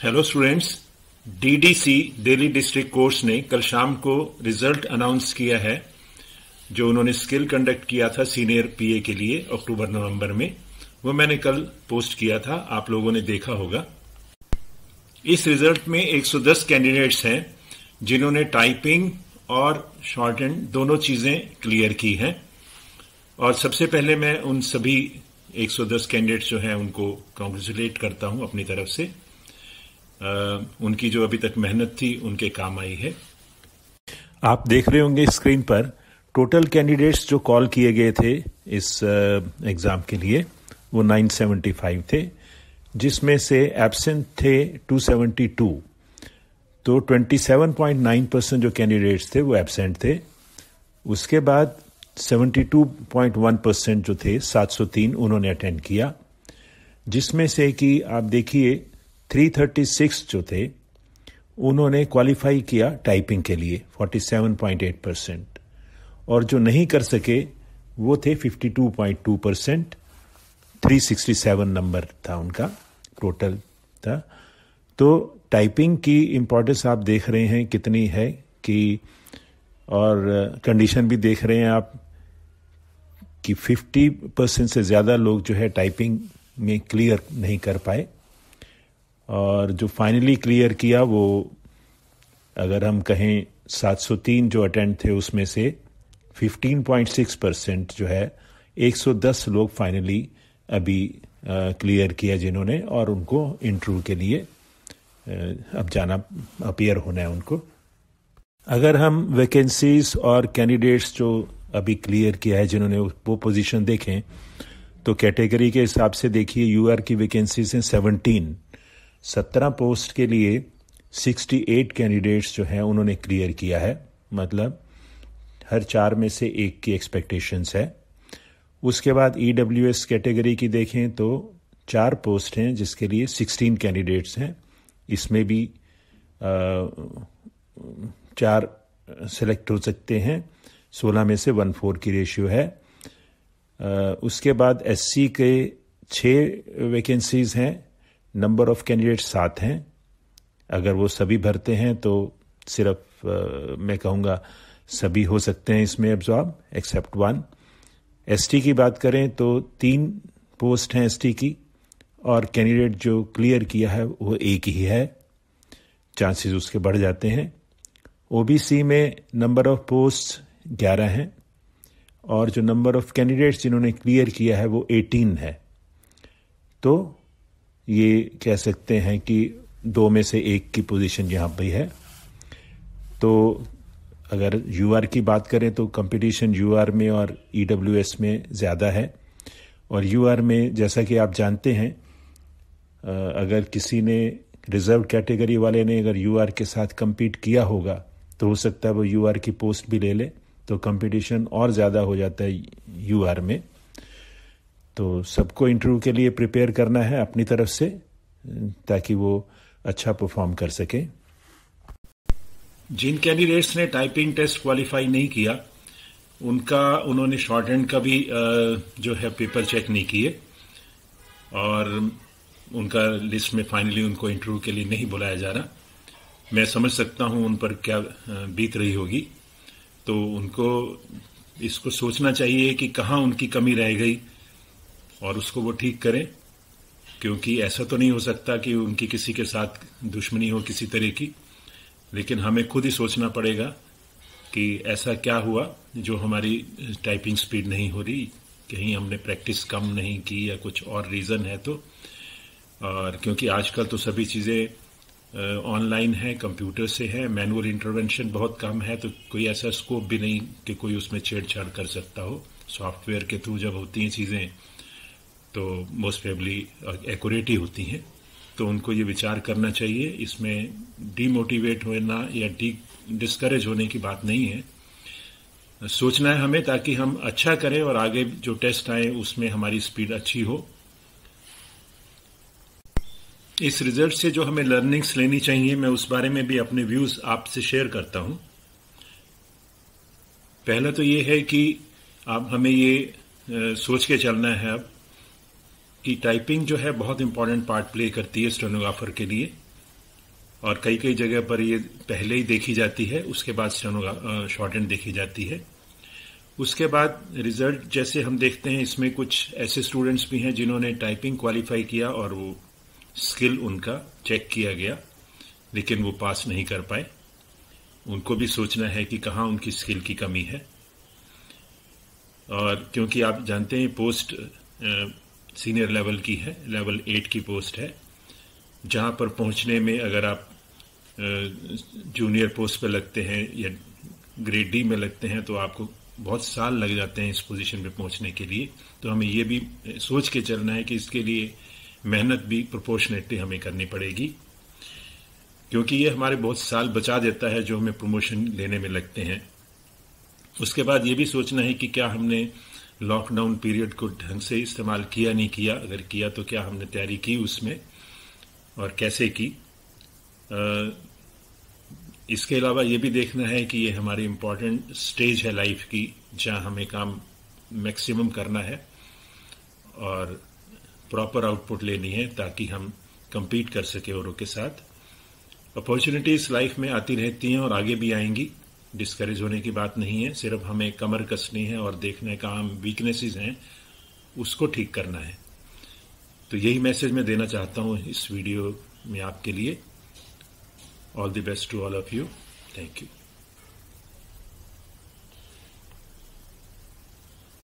Hello students, DDC Delhi district course ने कल शाम को रिजल्ट अनाउंस किया है। जो उन्होंने स्किल कंडक्ट किया था सीनियर पीए के लिए अक्टूबर नवंबर में, वो मैंने कल पोस्ट किया था, आप लोगों ने देखा होगा। इस रिजल्ट में 110 कैंडिडेट्स हैं जिन्होंने टाइपिंग और शॉर्ट हैंड दोनों चीजें क्लियर की हैं। और सबसे पहले मैं उन सभी 110 कैंडिडेट्स जो हैं उनको कांग्रेचुलेट करता हूं अपनी तरफ से। उनकी जो अभी तक मेहनत थी उनके काम आई है। आप देख रहे होंगे स्क्रीन पर टोटल कैंडिडेट्स जो कॉल किए गए थे इस एग्जाम के लिए वो 975 थे, जिसमें से एब्सेंट थे 272। तो 27.9% जो कैंडिडेट्स थे वो एब्सेंट थे। उसके बाद 72.1% जो थे 703 उन्होंने अटेंड किया, जिसमें से कि आप देखिए 336 जो थे उन्होंने क्वालिफाई किया टाइपिंग के लिए 47.8%, और जो नहीं कर सके वो थे 52.2%। 367 नंबर था उनका टोटल था। तो टाइपिंग की इम्पोर्टेंस आप देख रहे हैं कितनी है कि, और कंडीशन भी देख रहे हैं आप कि 50% से ज़्यादा लोग जो है टाइपिंग में क्लियर नहीं कर पाए। और जो फाइनली क्लियर किया वो अगर हम कहें 703 जो अटेंड थे उसमें से 15.6% जो है 110 लोग फाइनली अभी क्लियर किया जिन्होंने, और उनको इंटरव्यू के लिए अब जाना अपीयर होना है उनको। अगर हम वैकेंसीज और कैंडिडेट्स जो अभी क्लियर किया है जिन्होंने वो पोजीशन देखें तो कैटेगरी के हिसाब से देखिए यूआर की वैकेंसीज हैं 17 पोस्ट के लिए 68 कैंडिडेट्स जो हैं उन्होंने क्लियर किया है, मतलब हर 4 में से 1 की एक्सपेक्टेशंस है। उसके बाद ईडब्ल्यूएस कैटेगरी की देखें तो 4 पोस्ट हैं जिसके लिए 16 कैंडिडेट्स हैं, इसमें भी 4 सेलेक्ट हो सकते हैं, 16 में से 1/4 की रेशियो है। उसके बाद एससी के 6 वैकेंसीज हैं, नंबर ऑफ कैंडिडेट 7 हैं। अगर वो सभी भरते हैं तो सिर्फ मैं कहूँगा सभी हो सकते हैं इसमें एब्जॉर्ब एक्सेप्ट 1। एसटी की बात करें तो 3 पोस्ट हैं एसटी की, और कैंडिडेट जो क्लियर किया है वो 1 ही है, चांसेस उसके बढ़ जाते हैं। ओबीसी में नंबर ऑफ पोस्ट 11 हैं, और जो नंबर ऑफ कैंडिडेट्स जिन्होंने क्लियर किया है वो 18 है। तो ये कह सकते हैं कि 2 में से 1 की पोजीशन यहाँ पे है। तो अगर यूआर की बात करें तो कंपटीशन यूआर में और ईडब्ल्यूएस में ज़्यादा है। और यूआर में जैसा कि आप जानते हैं, अगर किसी ने रिजर्व कैटेगरी वाले ने अगर यूआर के साथ compete किया होगा तो हो सकता है वो यूआर की पोस्ट भी ले ले, तो कंपटीशन और ज़्यादा हो जाता है यूआर में। तो सबको इंटरव्यू के लिए प्रिपेयर करना है अपनी तरफ से ताकि वो अच्छा परफॉर्म कर सके। जिन कैंडिडेट्स ने टाइपिंग टेस्ट क्वालिफाई नहीं किया उन्होंने शॉर्ट हैंड का भी जो है पेपर चेक नहीं किए, और उनका लिस्ट में फाइनली उनको इंटरव्यू के लिए नहीं बुलाया जा रहा। मैं समझ सकता हूं उन पर क्या बीत रही होगी। तो उनको इसको सोचना चाहिए कि कहाँ उनकी कमी रह गई और उसको वो ठीक करें, क्योंकि ऐसा तो नहीं हो सकता कि उनकी किसी के साथ दुश्मनी हो किसी तरह की, लेकिन हमें खुद ही सोचना पड़ेगा कि ऐसा क्या हुआ जो हमारी टाइपिंग स्पीड नहीं हो रही, कहीं हमने प्रैक्टिस कम नहीं की या कुछ और रीज़न है तो। और क्योंकि आजकल तो सभी चीज़ें ऑनलाइन है, कंप्यूटर से है, मैनुअल इंटरवेंशन बहुत कम है, तो कोई ऐसा स्कोप भी नहीं कि कोई उसमें छेड़छाड़ कर सकता हो। सॉफ्टवेयर के थ्रू जब होती हैं चीज़ें तो मोस्ट प्रोबेबली एक्यूरेट ही होती हैं। तो उनको ये विचार करना चाहिए, इसमें डीमोटिवेट होना या डिस्करेज होने की बात नहीं है। सोचना है हमें ताकि हम अच्छा करें और आगे जो टेस्ट आए उसमें हमारी स्पीड अच्छी हो। इस रिजल्ट से जो हमें लर्निंग्स लेनी चाहिए, मैं उस बारे में भी अपने व्यूज आपसे शेयर करता हूं। पहला तो ये है कि अब हमें ये सोच के चलना है अब कि टाइपिंग जो है बहुत इंपॉर्टेंट पार्ट प्ले करती है स्टेनोग्राफर के लिए। और कई कई जगह पर ये पहले ही देखी जाती है, उसके बाद शॉर्ट हैंड देखी जाती है। उसके बाद रिजल्ट जैसे हम देखते हैं, इसमें कुछ ऐसे स्टूडेंट्स भी हैं जिन्होंने टाइपिंग क्वालिफाई किया और वो स्किल उनका चेक किया गया, लेकिन वो पास नहीं कर पाए। उनको भी सोचना है कि कहाँ उनकी स्किल की कमी है। और क्योंकि आप जानते हैं पोस्ट सीनियर लेवल की है, लेवल 8 की पोस्ट है, जहाँ पर पहुँचने में अगर आप जूनियर पोस्ट पे लगते हैं या ग्रेड डी में लगते हैं तो आपको बहुत साल लग जाते हैं इस पोजीशन पे पहुंचने के लिए। तो हमें ये भी सोच के चलना है कि इसके लिए मेहनत भी प्रोपोर्शनेटली हमें करनी पड़ेगी, क्योंकि ये हमारे बहुत साल बचा देता है जो हमें प्रमोशन लेने में लगते हैं। उसके बाद ये भी सोचना है कि क्या हमने लॉकडाउन पीरियड को ढंग से इस्तेमाल किया नहीं किया, अगर किया तो क्या हमने तैयारी की उसमें और कैसे की। इसके अलावा ये भी देखना है कि ये हमारी इम्पोर्टेंट स्टेज है लाइफ की, जहां हमें काम मैक्सिमम करना है और प्रॉपर आउटपुट लेनी है ताकि हम compete कर सके औरों के साथ। अपॉर्चुनिटीज लाइफ में आती रहती हैं और आगे भी आएंगी, डिस्करेज होने की बात नहीं है। सिर्फ हमें कमर कसनी है और देखना है कहाँ वीकनेसेस हैं, उसको ठीक करना है। तो यही मैसेज मैं देना चाहता हूँ इस वीडियो में आपके लिए। All the best to all of you. Thank you.